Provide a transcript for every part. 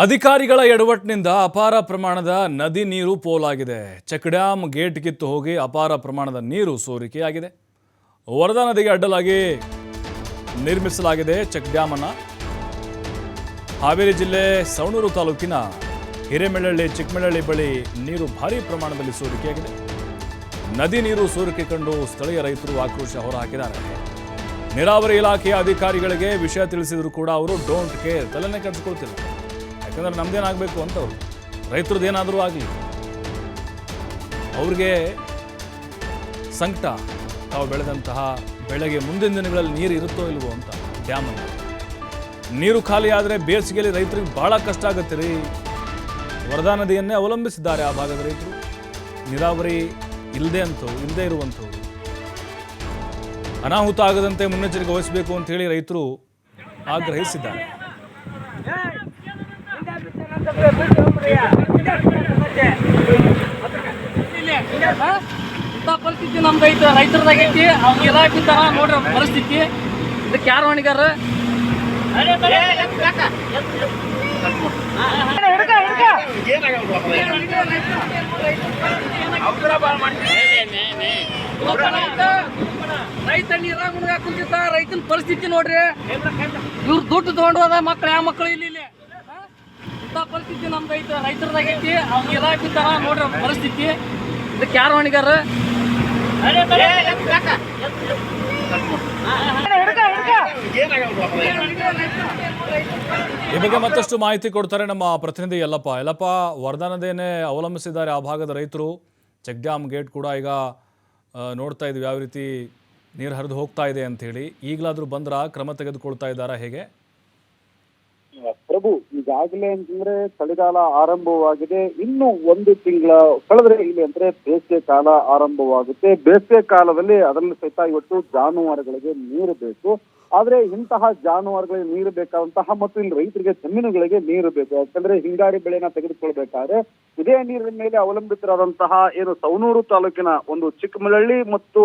ಅಧಿಕಾರಿಗಳ ಎಡವಟ್ಟಿನಿಂದ ಅಪಾರ ಪ್ರಮಾಣದ ನದಿ ನೀರು ಪೋಲಾಗಿದೆ. ಚೆಕ್ ಡ್ಯಾಂ ಗೇಟ್ ಕಿತ್ತು ಹೋಗಿ ಅಪಾರ ಪ್ರಮಾಣದ ನೀರು ಸೋರಿಕೆಯಾಗಿದೆ. ವರದಾ ನದಿಗೆ ಅಡ್ಡಲಾಗಿ ನಿರ್ಮಿಸಲಾಗಿದೆ ಚೆಕ್ ಡ್ಯಾಂ ಅನ್ನು. ಹಾವೇರಿ ಜಿಲ್ಲೆ ಸವಣೂರು ತಾಲೂಕಿನ ಹಿರೇಮೆಳ್ಳಳ್ಳಿ ಚಿಕ್ಕಮೆಳ್ಳಳ್ಳಿ ಬಳಿ ನೀರು ಭಾರೀ ಪ್ರಮಾಣದಲ್ಲಿ ಸೋರಿಕೆಯಾಗಿದೆ. ನದಿ ನೀರು ಸೋರಿಕೆ ಕಂಡು ಸ್ಥಳೀಯ ರೈತರು ಆಕ್ರೋಶ ಹೊರಹಾಕಿದ್ದಾರೆ. ನೀರಾವರಿ ಇಲಾಖೆಯ ಅಧಿಕಾರಿಗಳಿಗೆ ವಿಷಯ ತಿಳಿಸಿದ್ರು ಕೂಡ ಅವರು ಡೋಂಟ್ ಕೇರ್, ತಲೆನೇ ಕೆಡಿಸ್ಕೊಳ್ತಿಲ್ಲ. ಯಾಕಂದ್ರೆ ನಮ್ದೇನಾಗಬೇಕು ಅಂತ ಅವರು ರೈತರದ್ದೇನಾದರೂ ಆಗಲಿ, ಅವ್ರಿಗೆ ಸಂಕಟ. ತಾವು ಬೆಳೆದಂತಹ ಬೆಳೆಗೆ ಮುಂದಿನ ದಿನಗಳಲ್ಲಿ ನೀರು ಇರುತ್ತೋ ಇಲ್ವೋ ಅಂತ. ಡ್ಯಾಮನ್ನು ನೀರು ಖಾಲಿ ಆದರೆ ಬೇಸಿಗೆಯಲ್ಲಿ ರೈತರಿಗೆ ಭಾಳ ಕಷ್ಟ ಆಗುತ್ತೆ ರೀ. ವರದಾ ನದಿಯನ್ನೇ ಅವಲಂಬಿಸಿದ್ದಾರೆ ಆ ಭಾಗದ ರೈತರು. ನೀರಾವರಿ ಇಲ್ಲದೆ ಇರುವಂಥವ್ರು ಅನಾಹುತ ಆಗದಂತೆ ಮುನ್ನೆಚ್ಚರಿಕೆ ವಹಿಸಬೇಕು ಅಂತ ಹೇಳಿ ರೈತರು ಆಗ್ರಹಿಸಿದ್ದಾರೆ. ಪರಿಸ್ಥಿತಿ ನಮ್ದು ಐತೆ, ರೈತರದಾಗೈತಿ. ಅವ್ರು ಇಲಾಖಿತಾರ ನೋಡ್ರಿ ಪರಿಸ್ಥಿತಿ. ಇದಕ್ಕೆ ಯಾರು ಹೊಣೆಗಾರ? ರೈತ ನೀರಾಗ ಮುಳುಗಾಕ ಕುಂತಿದ್ದ. ರೈತನ ಪರಿಸ್ಥಿತಿ ನೋಡ್ರಿ. ಇವ್ರು ದುಡ್ಡು ತಗೊಂಡು ಅದ ಮಕ್ಳು, ಯಾವ ಮಕ್ಕಳು ಇಲ್ಲಿ ಪರಿಸ್ಥಿತಿ ನಮ್ದು ಐತೆ, ರೈತರದಾಗೈತಿ. ಅವ್ರು ಇಲಾಖಿತಾರ ನೋಡ್ರಿ ಪರಿಸ್ಥಿತಿ. ಇದಕ್ಕೆ ಯಾರು ಹೊಣೆಗಾರ? ಈ ಬಗ್ಗೆ ಮತ್ತಷ್ಟು ಮಾಹಿತಿ ಕೊಡ್ತಾರೆ ನಮ್ಮ ಪ್ರತಿನಿಧಿ ಯಲ್ಲಪ್ಪ. ವರದಾ ನದಿಯನ್ನೇ ಅವಲಂಬಿಸಿದ್ದಾರೆ ಆ ಭಾಗದ ರೈತರು. ಚೆಕ್ ಡ್ಯಾಮ್ ಗೇಟ್ ಕೂಡ ಈಗ ನೋಡ್ತಾ ಇದ್ವಿ ಯಾವ ರೀತಿ ನೀರು ಹರಿದು ಹೋಗ್ತಾ ಇದೆ ಅಂತ ಹೇಳಿ. ಈಗಲಾದರೂ ಬಂದ್ರ ಕ್ರಮ ತೆಗೆದುಕೊಳ್ತಾ ಇದ್ದಾರಾ, ಹೇಗೆ? ಪ್ರಭು, ಈಗಾಗಲೇ ಅಂತಂದ್ರೆ ಚಳಿಗಾಲ ಆರಂಭವಾಗಿದೆ. ಇನ್ನು ಒಂದು ತಿಂಗಳ ಕಳೆದ್ರೆ ಇಲ್ಲಿ ಅಂದ್ರೆ ಬೇಸಿಗೆ ಕಾಲ ಆರಂಭವಾಗುತ್ತೆ. ಬೇಸಿಗೆ ಕಾಲದಲ್ಲಿ ಅದರಲ್ಲಿ ಸಹಿತ ಇವತ್ತು ಜಾನುವಾರುಗಳಿಗೆ ನೀರು ಬೇಕು. ಆದ್ರೆ ಇಂತಹ ಜಾನುವಾರುಗಳಿಗೆ ನೀರು ಬೇಕಾದಂತಹ ಮತ್ತು ಇಲ್ಲಿ ರೈತರಿಗೆ ಜಮೀನುಗಳಿಗೆ ನೀರು ಬೇಕು. ಯಾಕಂದ್ರೆ ಹಿಂಗಾರಿ ಬೆಳೆನ ತೆಗೆದುಕೊಳ್ಬೇಕಾದ್ರೆ ಇದೇ ನೀರಿನ ಮೇಲೆ ಅವಲಂಬಿತರಾದಂತಹ ಏನು ಸವಣೂರು ತಾಲೂಕಿನ ಒಂದು ಚಿಕ್ಕಮಳ್ಳಳ್ಳಿ ಮತ್ತು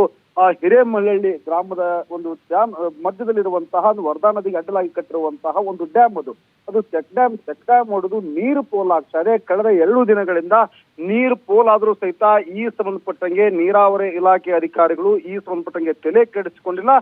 ಹಿರೇಮಳ್ಳಳ್ಳಿ ಗ್ರಾಮದ ಒಂದು ಡ್ಯಾಮ್ ಮಧ್ಯದಲ್ಲಿರುವಂತಹ ವರದಾ ನದಿಗೆ ಅಡ್ಡಲಾಗಿ ಕಟ್ಟಿರುವಂತಹ ಒಂದು ಡ್ಯಾಮ್ ಅದು ಚೆಕ್ ಡ್ಯಾಮ್ ಹೊಡೆದು ನೀರು ಪೋಲ್ ಆಗ್ತಾ ಇದೆ. ಕಳೆದ 2 ದಿನಗಳಿಂದ ನೀರು ಪೋಲ್ ಆದ್ರೂ ಸಹಿತ ಈ ಸಂಬಂಧಪಟ್ಟಂಗೆ ನೀರಾವರಿ ಇಲಾಖೆ ಅಧಿಕಾರಿಗಳು ಈ ಸಂಬಂಧಪಟ್ಟಂಗೆ ತಲೆ ಕೆಡಿಸಿಕೊಂಡಿಲ್ಲ.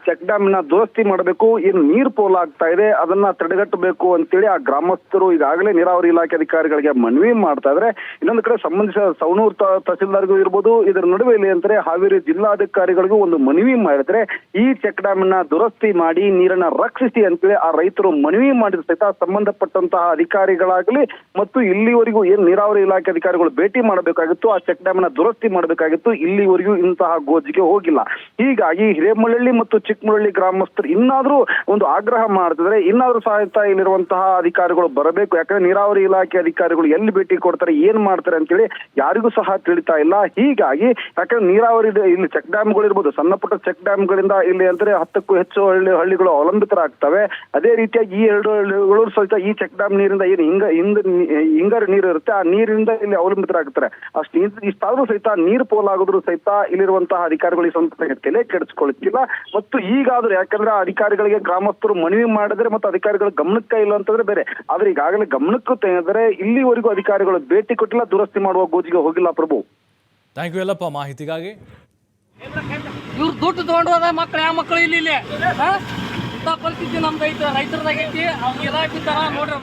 ಚೆಕ್ ಡ್ಯಾಮ್ ನ ದುರಸ್ತಿ ಮಾಡಬೇಕು, ಏನು ನೀರು ಪೋಲ್ ಆಗ್ತಾ ಇದೆ ಅದನ್ನ ತಡೆಗಟ್ಟಬೇಕು ಅಂತೇಳಿ ಆ ಗ್ರಾಮಸ್ಥರು ಈಗಾಗಲೇ ನೀರಾವರಿ ಇಲಾಖೆ ಅಧಿಕಾರಿಗಳಿಗೆ ಮನವಿ ಮಾಡ್ತಾ ಇದ್ರೆ. ಇನ್ನೊಂದು ಕಡೆ ಸಂಬಂಧಿಸಿದ ಸವಣೂರು ತಹಸೀಲ್ದಾರ್ಗೂ ಇರ್ಬೋದು, ಇದರ ನಡುವೆ ಇಲ್ಲಿ ಅಂತಾರೆ ಹಾವೇರಿ ಜಿಲ್ಲಾಧಿಕಾರಿಗಳಿಗೂ ಒಂದು ಮನವಿ ಮಾಡಿದ್ರೆ ಈ ಚೆಕ್ ಡ್ಯಾಮ್ ನ ದುರಸ್ತಿ ಮಾಡಿ ನೀರನ್ನ ರಕ್ಷಿಸಿ ಅಂತೇಳಿ ಆ ರೈತರು ಮನವಿ ಮಾಡಿದ ಸಹಿತ ಸಂಬಂಧಪಟ್ಟಂತಹ ಅಧಿಕಾರಿಗಳಾಗಲಿ ಮತ್ತು ಇಲ್ಲಿವರೆಗೂ ಏನ್ ನೀರಾವರಿ ಇಲಾಖೆ ಅಧಿಕಾರಿಗಳು ಭೇಟಿ ಮಾಡಬೇಕಾಗಿತ್ತು, ಆ ಚೆಕ್ ಡ್ಯಾಮ್ ನ ದುರಸ್ತಿ ಮಾಡಬೇಕಾಗಿತ್ತು, ಇಲ್ಲಿವರೆಗೂ ಇಂತಹ ಗೋಜಿಗೆ ಹೋಗಿಲ್ಲ. ಹೀಗಾಗಿ ಹಿರೇಮಳ್ಳಳ್ಳಿ ಮತ್ತು ಚಿಕ್ಕಮಳ್ಳಳ್ಳಿ ಗ್ರಾಮಸ್ಥರು ಇನ್ನಾದ್ರೂ ಒಂದು ಆಗ್ರಹ ಮಾಡ್ತಿದ್ರೆ, ಇನ್ನಾದ್ರೂ ಸಹಾಯತ ಇಲ್ಲಿರುವಂತಹ ಅಧಿಕಾರಿಗಳು ಬರಬೇಕು. ಯಾಕಂದ್ರೆ ನೀರಾವರಿ ಇಲಾಖೆ ಅಧಿಕಾರಿಗಳು ಎಲ್ಲಿ ಭೇಟಿ ಕೊಡ್ತಾರೆ, ಏನ್ ಮಾಡ್ತಾರೆ ಅಂತೇಳಿ ಯಾರಿಗೂ ಸಹ ತಿಳಿತಾ ಇಲ್ಲ. ಹೀಗಾಗಿ ಯಾಕಂದ್ರೆ ನೀರಾವರಿ ಇಲ್ಲಿ ಚೆಕ್ ಡ್ಯಾಮ್ಗಳು ಇರ್ಬೋದು, ಸಣ್ಣ ಪುಟ್ಟ ಚೆಕ್ ಡ್ಯಾಮ್ಗಳಿಂದ ಇಲ್ಲಿ ಅಂದ್ರೆ 10ಕ್ಕೂ ಹೆಚ್ಚು ಹಳ್ಳಿಗಳು ಅವಲಂಬಿತರಾಗ್ತವೆ. ಅದೇ ರೀತಿಯಾಗಿ ಈ 2 ಹಳ್ಳಿಗಳು ಸಹಿತ ಈ ಚೆಕ್ ಡ್ಯಾಮ್ ನೀರಿಂದ ಏನು ಹಿಂಗಾರು ನೀರು ಇರುತ್ತೆ ಆ ನೀರಿನಿಂದ ಇಲ್ಲಿ ಅವಲಂಬಿತರಾಗ್ತಾರೆ. ಇಷ್ಟಾದ್ರೂ ಸಹಿತ ನೀರು ಪೋಲಾಗೋದ್ರು ಸಹಿತ ಇಲ್ಲಿರುವಂತಹ ಅಧಿಕಾರಿಗಳು ಈ ಸಂಸ್ಥೆಗೆ ತಲೆ ಕೆಡಿಸ್ಕೊಳ್ತಿಲ್ಲ. ಮತ್ತು ಈಗಾದ್ರೂ ಯಾಕಂದ್ರೆ ಅಧಿಕಾರಿಗಳಿಗೆ ಗ್ರಾಮಸ್ಥರು ಮನವಿ ಮಾಡಿದ್ರೆ ಮತ್ತು ಅಧಿಕಾರಿಗಳ ಗಮನಕ್ಕೆ ಇಲ್ಲ ಅಂತಂದ್ರೆ ಬೇರೆ, ಆದ್ರೆ ಈಗಾಗಲೇ ಗಮನಕ್ಕೂ ತೆಗೆದರೆ ಇಲ್ಲಿವರೆಗೂ ಅಧಿಕಾರಿಗಳು ಭೇಟಿ ಕೊಟ್ಟಿಲ್ಲ, ದುರಸ್ತಿ ಮಾಡುವ ಗೋಜಿಗೆ ಹೋಗಿಲ್ಲ. ಪ್ರಭು, ಥ್ಯಾಂಕ್ ಯು ಯಲ್ಲಪ್ಪ ಮಾಹಿತಿಗಾಗಿ. ಇವ್ರು ದುಡ್ಡು ತಗೊಂಡು ಅದ ಮಕ್ಳು, ಯಾವ ಮಕ್ಕಳು ಇಲ್ಲಿ ಪರಿಸ್ಥಿತಿ ನಮ್ದು ಐತೆ, ರೈತರದಾಗೈತಿ. ಅವ್ರು ಇಲಾಖಿತಾರ ನೋಡ್ರಿ.